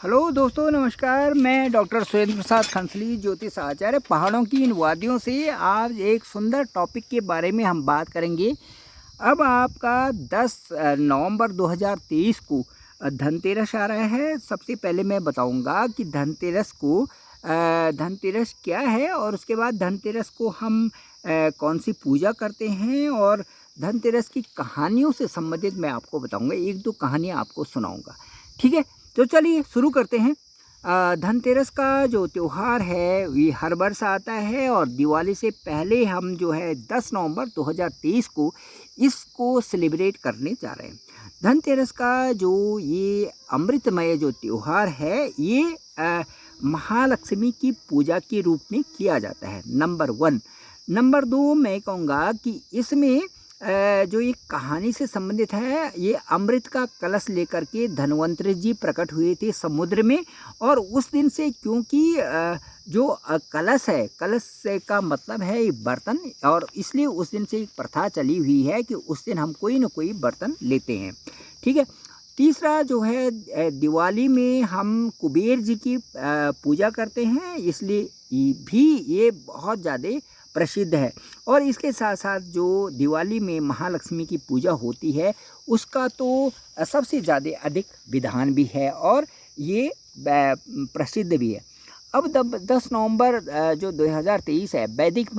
Hello दोस्तों, नमस्कार। मैं डॉक्टर सुरेंद्र प्रसाद खंसली, ज्योतिष आचार्य। पहाड़ों की इन वादियों से आज एक सुंदर टॉपिक के बारे में हम बात करेंगे। अब आपका 10 नवंबर 2023 को धनतेरस आ रहा है। सबसे पहले मैं बताऊंगा कि धनतेरस क्या है, और उसके बाद धनतेरस को हम कौन सी पूजा करते हैं, और धनतेरस की कहानियों से संबंधित मैं आपको बताऊंगा। एक दो कहानियाँ आपको सुनाऊंगा, ठीक है। तो चलिए शुरू करते हैं। धनतेरस का जो त्यौहार है ये हर वर्ष आता है, और दिवाली से पहले हम जो है 10 नवंबर 2023 को इसको सेलिब्रेट करने जा रहे हैं। धनतेरस का जो ये अमृतमय जो त्यौहार है, ये महालक्ष्मी की पूजा के रूप में किया जाता है, नंबर 1। नंबर 2, मैं कहूँगा कि इसमें जो ये कहानी से संबंधित है, ये अमृत का कलश लेकर के धन्वंतरि जी प्रकट हुए थे समुद्र में। और उस दिन से, क्योंकि जो कलश है, कलश से का मतलब है ये बर्तन, और इसलिए उस दिन से एक प्रथा चली हुई है कि उस दिन हम कोई ना कोई बर्तन लेते हैं, ठीक है। तीसरा जो है, दिवाली में हम कुबेर जी की पूजा करते हैं, इसलिए भी ये बहुत ज़्यादा प्रसिद्ध है। और इसके साथ साथ जो दिवाली में महालक्ष्मी की पूजा होती है, उसका तो सबसे ज़्यादा अधिक विधान भी है, और ये प्रसिद्ध भी है। अब 10 नवंबर जो 2023 है, वैदिक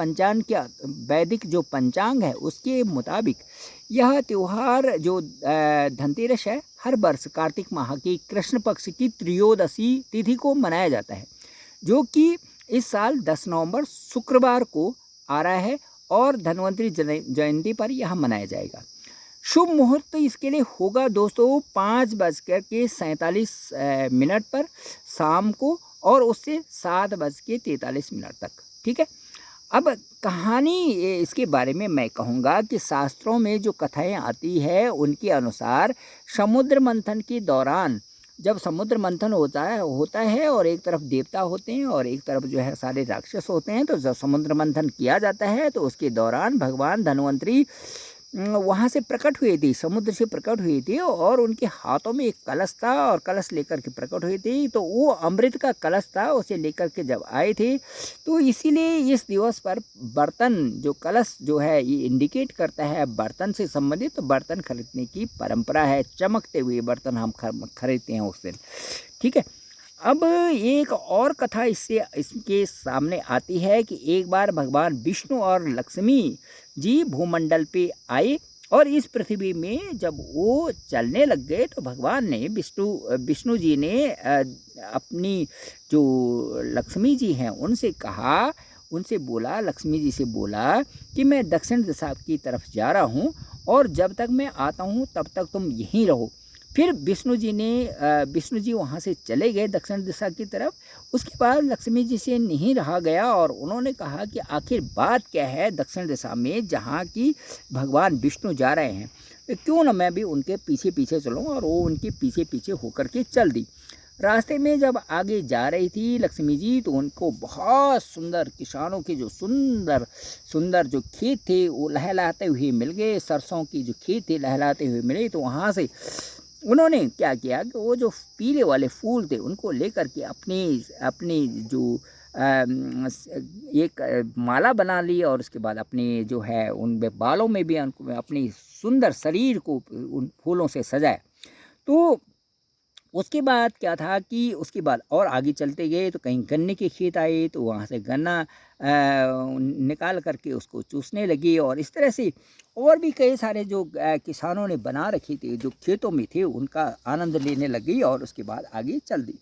जो पंचांग है उसके मुताबिक यह त्यौहार जो धनतेरस है, हर वर्ष कार्तिक माह की कृष्ण पक्ष की त्रयोदशी तिथि को मनाया जाता है, जो कि इस साल 10 नवंबर शुक्रवार को आ रहा है, और धन्वंतरि जयंती पर यह मनाया जाएगा। शुभ मुहूर्त इसके लिए होगा दोस्तों 5:47 पर शाम को, और उससे 7:43 तक, ठीक है। अब कहानी इसके बारे में मैं कहूँगा कि शास्त्रों में जो कथाएं आती है, उनके अनुसार समुद्र मंथन के दौरान, जब समुद्र मंथन होता है और एक तरफ देवता होते हैं और एक तरफ जो है सारे राक्षस होते हैं, तो जब समुद्र मंथन किया जाता है तो उसके दौरान भगवान धन्वंतरि वहाँ से प्रकट हुए थे, समुद्र से प्रकट हुए थे, और उनके हाथों में एक कलश था, और कलश लेकर के प्रकट हुए थे। तो वो अमृत का कलश था, उसे लेकर के जब आए थे, तो इसीलिए इस दिवस पर बर्तन, जो कलश जो है, ये इंडिकेट करता है बर्तन से संबंधित। तो बर्तन खरीदने की परंपरा है, चमकते हुए बर्तन हम खरीदते हैं उस दिन, ठीक है। अब एक और कथा इसके सामने आती है कि एक बार भगवान विष्णु और लक्ष्मी जी भूमंडल पे आए, और इस पृथ्वी में जब वो चलने लग गए, तो भगवान ने विष्णु जी ने अपनी जो लक्ष्मी जी हैं उनसे कहा, लक्ष्मी जी से बोला कि मैं दक्षिण दिशा की तरफ जा रहा हूँ, और जब तक मैं आता हूँ तब तक तुम यहीं रहो। फिर विष्णु जी वहाँ से चले गए दक्षिण दिशा की तरफ। उसके बाद लक्ष्मी जी से नहीं रहा गया, और उन्होंने कहा कि आखिर बात क्या है दक्षिण दिशा में, जहाँ की भगवान विष्णु जा रहे हैं, तो क्यों ना मैं भी उनके पीछे पीछे चलूँ। और वो उनके पीछे पीछे होकर के चल दी। रास्ते में जब आगे जा रही थी लक्ष्मी जी, तो उनको बहुत सुंदर, किसानों के जो सुंदर सुंदर जो खेत थे वो लहलाते हुए मिल गए, सरसों की जो खेत थे लहलाते हुए मिले। तो वहाँ से उन्होंने क्या किया कि वो जो पीले वाले फूल थे उनको लेकर के अपनी जो एक माला बना ली, और उसके बाद अपने जो है उन बालों में भी अपनी सुंदर शरीर को उन फूलों से सजाया। तो उसके बाद क्या था कि उसके बाद और आगे चलते गए, तो कहीं गन्ने के खेत आए, तो वहाँ से गन्ना निकाल करके उसको चूसने लगी। और इस तरह से और भी कई सारे जो किसानों ने बना रखे थे, जो खेतों में थे, उनका आनंद लेने लगी, और उसके बाद आगे चल दी।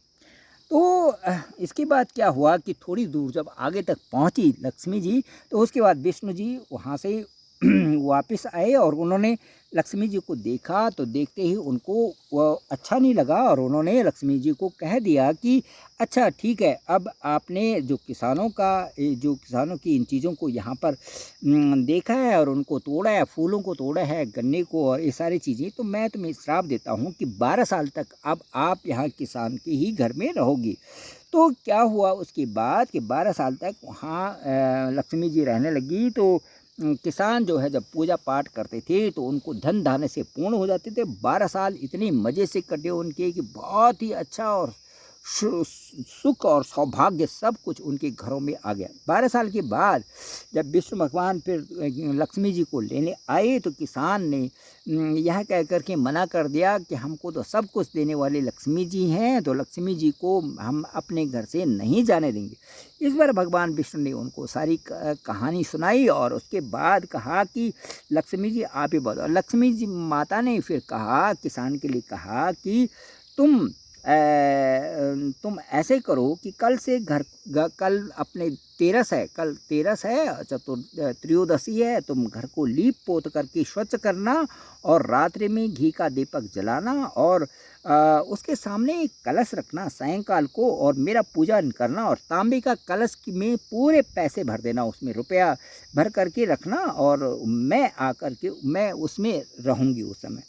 तो इसके बाद क्या हुआ कि थोड़ी दूर जब आगे तक पहुँची लक्ष्मी जी, तो उसके बाद विष्णु जी वहाँ से वापस आए, और उन्होंने लक्ष्मी जी को देखा। तो देखते ही उनको वो अच्छा नहीं लगा, और उन्होंने लक्ष्मी जी को कह दिया कि अच्छा ठीक है, अब आपने जो किसानों की इन चीज़ों को यहाँ पर देखा है, और उनको तोड़ा है, फूलों को तोड़ा है, गन्ने को, और ये सारी चीज़ें, तो मैं तुम्हें श्राप देता हूँ कि 12 साल तक अब आप यहाँ किसान के ही घर में रहोगी। तो क्या हुआ उसके बाद कि 12 साल तक वहाँ लक्ष्मी जी रहने लगी। तो किसान जो है जब पूजा पाठ करते थे, तो उनको धन धान्य से पूर्ण हो जाते थे। 12 साल इतने मज़े से कटे उनके कि बहुत ही अच्छा और सुख और सौभाग्य सब कुछ उनके घरों में आ गया। 12 साल के बाद जब विष्णु भगवान फिर लक्ष्मी जी को लेने आए तो किसान ने यह कह कर के मना कर दिया कि हमको तो सब कुछ देने वाले लक्ष्मी जी हैं, तो लक्ष्मी जी को हम अपने घर से नहीं जाने देंगे। इस बार भगवान विष्णु ने उनको सारी कहानी सुनाई और उसके बाद कहा कि लक्ष्मी जी आप ही बताओ। लक्ष्मी जी माता ने फिर कहा, किसान के लिए कहा कि तुम ऐसे करो कि कल से कल अपने कल तेरस है, त्रयोदशी है, तुम घर को लीप पोत करके स्वच्छ करना और रात्रि में घी का दीपक जलाना और उसके सामने एक कलश रखना सायंकाल को और मेरा पूजन करना और तांबे का कलश में पूरे पैसे भर देना, उसमें रुपया भर करके रखना और मैं उसमें रहूँगी उस समय।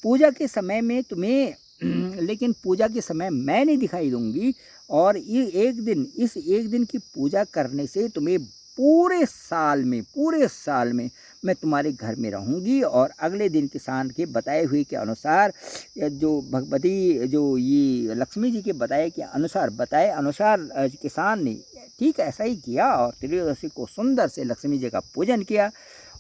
पूजा के समय में तुम्हें लेकिन पूजा के समय मैं नहीं दिखाई दूंगी और इस एक दिन की पूजा करने से तुम्हें पूरे साल में मैं तुम्हारे घर में रहूंगी। और अगले दिन किसान के बताए हुए के अनुसार जो भगवती जो ये लक्ष्मी जी के बताए अनुसार किसान ने ठीक ऐसा ही किया और त्रयोदशी को सुंदर से लक्ष्मी जी का पूजन किया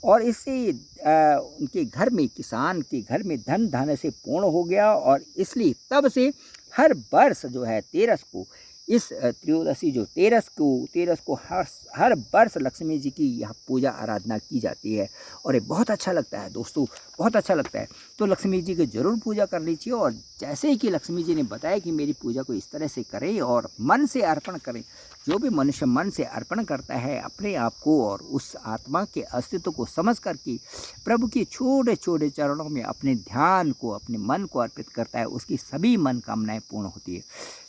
और इससे उनके घर में, किसान के घर में धन धान्य से पूर्ण हो गया। और इसलिए तब से हर वर्ष जो है तेरस को, इस त्रयोदशी जो तेरस को हर वर्ष लक्ष्मी जी की यह पूजा आराधना की जाती है और ये बहुत अच्छा लगता है दोस्तों, बहुत अच्छा लगता है। तो लक्ष्मी जी की ज़रूर पूजा कर लीजिए और जैसे ही कि लक्ष्मी जी ने बताया कि मेरी पूजा को इस तरह से करें और मन से अर्पण करें। जो भी मनुष्य मन से अर्पण करता है अपने आप को और उस आत्मा के अस्तित्व को समझ करके प्रभु के छोटे छोटे चरणों में अपने ध्यान को, अपने मन को अर्पित करता है, उसकी सभी मनोकामनाएं पूर्ण होती है।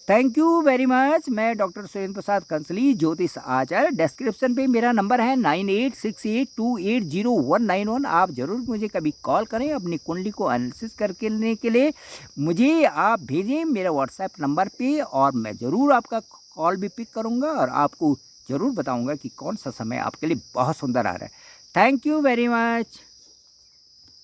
Thank you very much. मैं डॉक्टर सुरेंद्र प्रसाद कंसली, ज्योतिष आचार्य। डिस्क्रिप्शन पे मेरा नंबर है 9868280191। आप ज़रूर मुझे कभी कॉल करें अपनी कुंडली को एनालिसिस करने के लिए। मुझे आप भेजें मेरा व्हाट्सएप नंबर पे और मैं ज़रूर आपका कॉल भी पिक करूँगा और आपको ज़रूर बताऊँगा कि कौन सा समय आपके लिए बहुत सुंदर आ रहा है। Thank you very much.